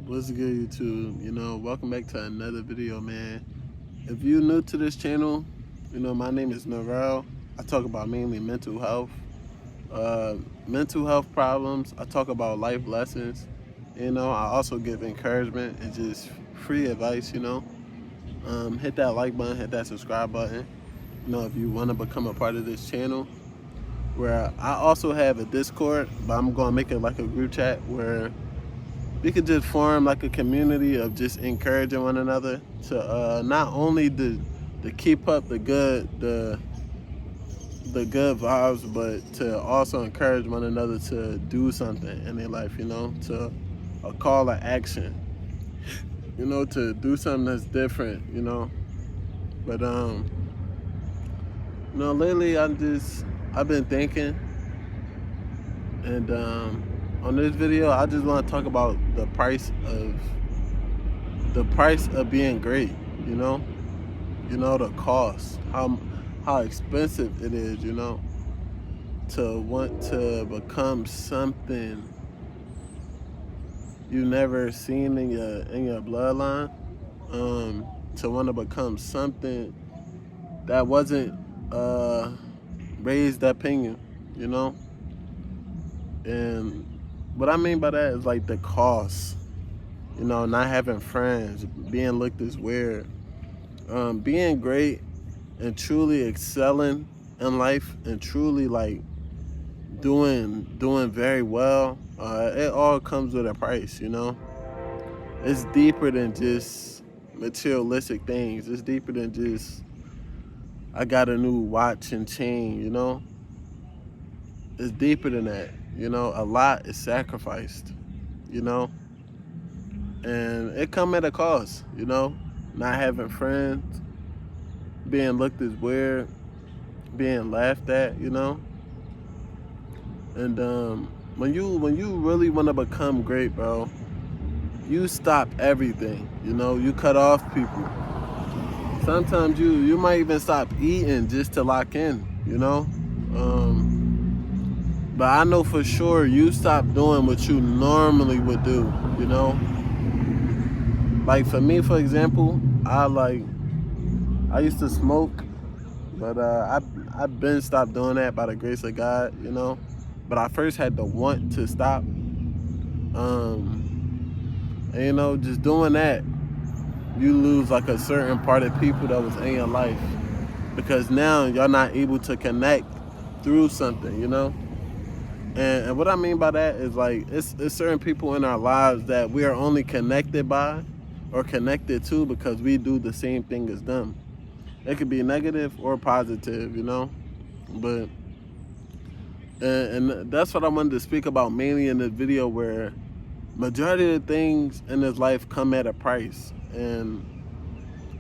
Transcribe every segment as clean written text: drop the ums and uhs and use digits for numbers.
What's good, YouTube? Welcome back to another video, man. If you're new to this channel, my name is Narelle. I talk about mainly uh, mental health problems. I talk about life lessons. I also give encouragement and just free advice. Hit that like button, hit that subscribe button. If you want to become a part of this channel, where I also have a Discord, but I'm gonna make it like a group chat where we could just form like a community of just encouraging one another to not only to keep up the good vibes, but to also encourage one another to do something in their life. To a call to action. To do something that's different. But lately I've been thinking, and on this video I just want to talk about the price of being great. The cost, how expensive it is, to want to become something you never seen in your bloodline, to want to become something that wasn't raised up in you. And what I mean by that is like the cost, not having friends, being looked as weird, being great and truly excelling in life and truly like doing very well. It all comes with a price. It's deeper than just materialistic things. It's deeper than just I got a new watch and chain. It's deeper than that. A lot is sacrificed. And it come at a cost. Not having friends, being looked as weird, being laughed at. And when you really want to become great, bro, you stop everything. You cut off people. Sometimes you might even stop eating just to lock in. But I know for sure you stop doing what you normally would do. Like for me, for example, I used to smoke, but I've been stopped doing that by the grace of God. But I first had to want to stop. And just doing that, you lose like a certain part of people that was in your life, because now y'all not able to connect through something. And what I mean by that is like it's certain people in our lives that we are only connected by or connected to because we do the same thing as them. It could be negative or positive, but and that's what I wanted to speak about mainly in this video, where majority of the things in this life come at a price, and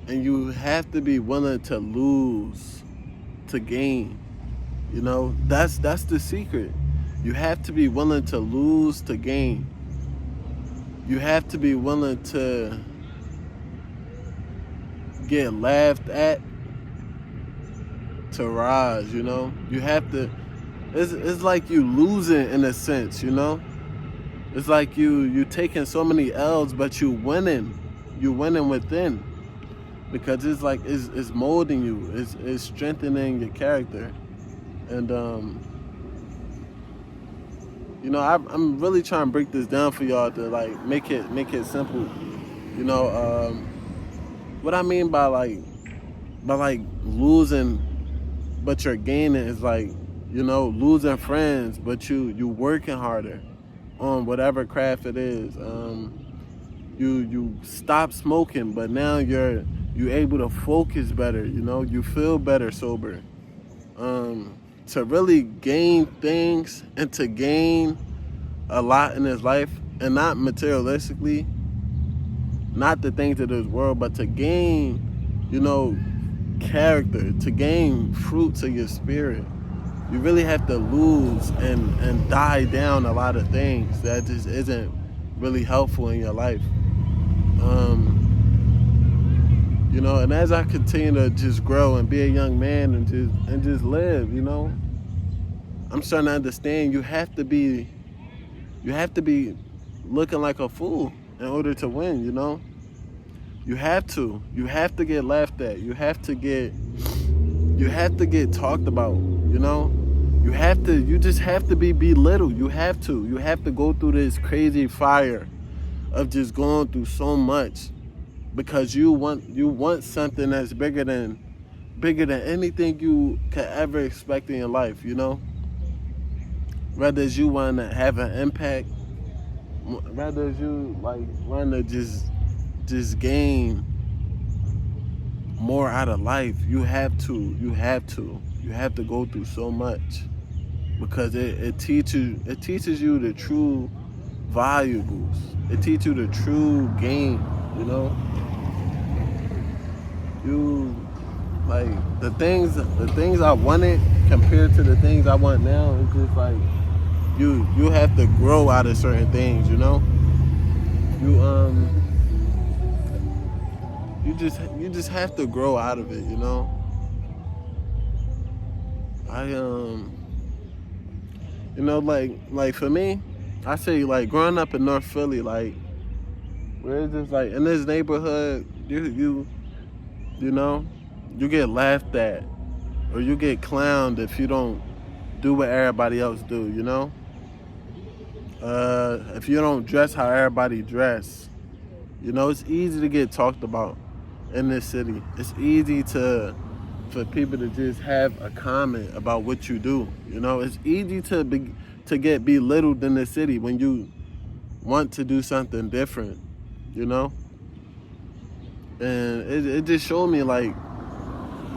you have to be willing to lose to gain. That's the secret. You have to be willing to lose to gain. You have to be willing to get laughed at to rise. You have to. It's like you losing in a sense. It's like you taking so many L's, but you winning. You winning within, because it's like it's molding you. It's strengthening your character, and I'm really trying to break this down for y'all to like make it simple. What I mean by losing, but you're gaining is like losing friends, but you working harder on whatever craft it is. You stop smoking, but now you able to focus better. You feel better sober. To really gain things and to gain a lot in his life, and not materialistically, not the things of this world, but to gain, character, to gain fruits of your spirit. You really have to lose and die down a lot of things that just isn't really helpful in your life. And as I continue to just grow and be a young man and just live, I'm starting to understand you have to be looking like a fool. in order to win, you know? You have to. You have to get laughed at. You have to get talked about, you know? You just have to be belittled. You have to. You have to go through this crazy fire of just going through so much because you want something that's bigger than anything you could ever expect in your life, you know? Whether it's you want to have an impact, whether it's you like want to just gain more out of life, you have to go through so much because it teaches you the true valuables. It teaches you the true game, you know? You like the things I wanted compared to the things I want now. It's just like you have to grow out of certain things, you know. You just have to grow out of it, you know. You know, like for me, I say like growing up in North Philly, like where it's just like in this neighborhood, you know, you get laughed at or you get clowned if you don't do what everybody else do, you know? If you don't dress how everybody dress, you know, it's easy to get talked about in this city. It's easy for people to just have a comment about what you do, you know? It's easy to get belittled in the city when you want to do something different, you know? And it just showed me like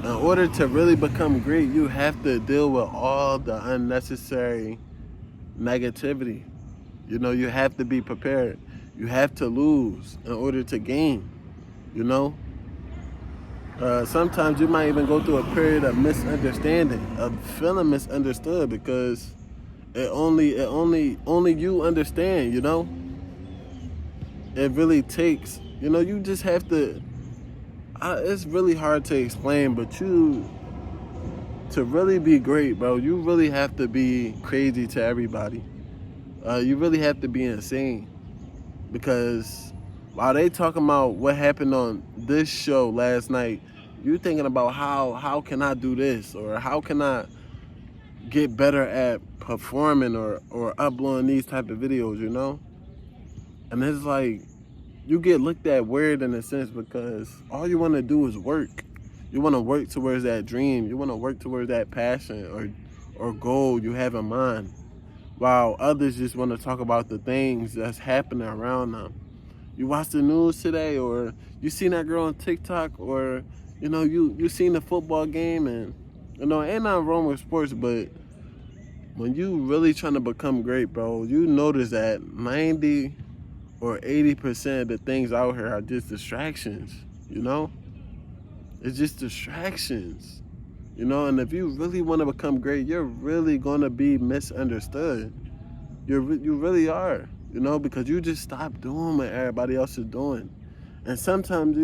in order to really become great, you have to deal with all the unnecessary negativity. You know, you have to be prepared. You have to lose in order to gain, you know? Sometimes you might even go through a period of misunderstanding, of feeling misunderstood because only you understand, you know? It really takes, you know, you just have to, it's really hard to explain, but to really be great, bro, you really have to be crazy to everybody. You really have to be insane because while they talking about what happened on this show last night, you thinking about how can I do this or how can I get better at performing or uploading these type of videos, you know? And it's like you get looked at weird in a sense because all you want to do is work. You want to work towards that dream. You want to work towards that passion or goal you have in mind, while others just want to talk about the things that's happening around them. You watch the news today, or you seen that girl on TikTok, or you know you seen the football game, and you know ain't nothing wrong with sports, but when you really trying to become great, bro, you notice that 90 or 80% of the things out here are just distractions, you know? It's just distractions, you know? And if you really want to become great, you're really going to be misunderstood. You really are, you know, because you just stop doing what everybody else is doing. And sometimes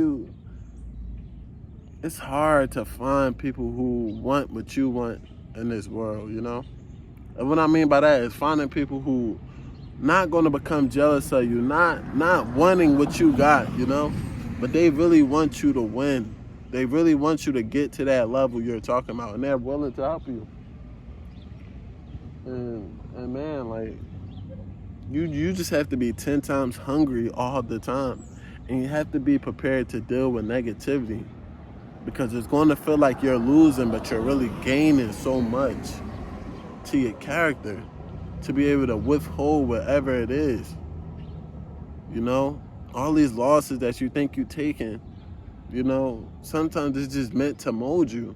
it's hard to find people who want what you want in this world, you know? And what I mean by that is finding people who not going to become jealous of you, not wanting what you got, you know, but they really want you to win. They really want you to get to that level you're talking about, and they're willing to help you. And man, like you just have to be 10 times hungry all the time, and you have to be prepared to deal with negativity because it's going to feel like you're losing, but you're really gaining so much to your character to be able to withhold whatever it is, you know? All these losses that you think you're taking, you know, sometimes it's just meant to mold you.